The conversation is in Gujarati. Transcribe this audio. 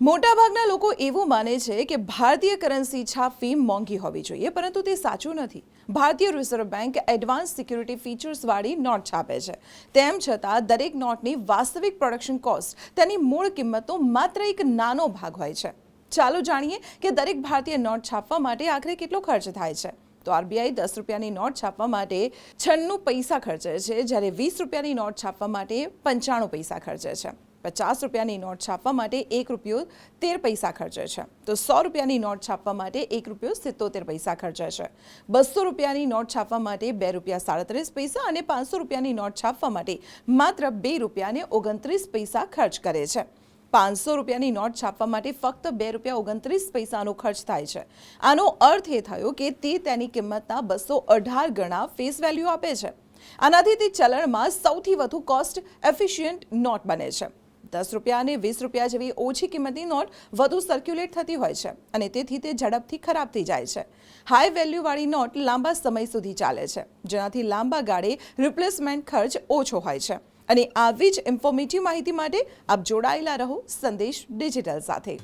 મોટાભાગના લોકો એવું માને છે કે ભારતીય કરન્સી છાપવી મોંઘી હોવી જોઈએ, પરંતુ તે સાચું નથી. ભારતીય રિઝર્વ બેંક એડવાન્સ સિક્યુરિટી ફીચર્સવાળી નોટ છાપે છે. તેમ છતાં દરેક નોટની વાસ્તવિક પ્રોડક્શન કોસ્ટ તેની મૂળ કિંમતનો માત્ર એક નાનો ભાગ હોય છે. ચાલો જાણીએ કે દરેક ભારતીય નોટ છાપવા માટે આખરે કેટલો ખર્ચ થાય છે. તો આરબીઆઈ 10 રૂપિયાની નોટ છાપવા માટે 96 પૈસા ખર્ચે છે, જ્યારે 20 રૂપિયાની નોટ છાપવા માટે 95 પૈસા ખર્ચે છે. 50 રૂપિયાની નોટ છાપવા માટે 1 રૂપિયો 13 પૈસા ખર્ચે છે. તો 100 રૂપિયાની નોટ છાપવા માટે 1 રૂપિયો 77 પૈસા ખર્ચે છે. 200 રૂપિયાની નોટ છાપવા માટે 2 રૂપિયા 37 પૈસા અને 500 રૂપિયાની નોટ છાપવા માટે માત્ર 2 રૂપિયા અને 29 પૈસા ખર્ચ કરે છે. 500 રૂપિયાની નોટ છાપવા માટે ફક્ત 2 રૂપિયા 29 પૈસાનો ખર્ચ થાય છે. આનો અર્થ એ થયો કે તે તેની કિંમતના 218 ગણા ફેસ વેલ્યુ આપે છે. આનાથી તે ચલણમાં સૌથી વધુ કોસ્ટ એફિશિયન્ટ નોટ બને છે. 10 રૂપિયા અને 20 રૂપિયા જેવી ઓછી કિંમતની નોટ વધુ સર્ક્યુલેટ થતી હોય છે અને તેથી તે ઝડપથી ખરાબ થઈ જાય છે. હાઈ વેલ્યુવાળી નોટ લાંબા સમય સુધી ચાલે છે, જેનાથી લાંબા ગાળે રિપ્લેસમેન્ટ ખર્ચ ઓછો હોય છે. અને આવી જ ઇન્ફોર્મેટિવ માહિતી માટે આપ જોડાયેલા રહો સંદેશ ડિજિટલ સાથે.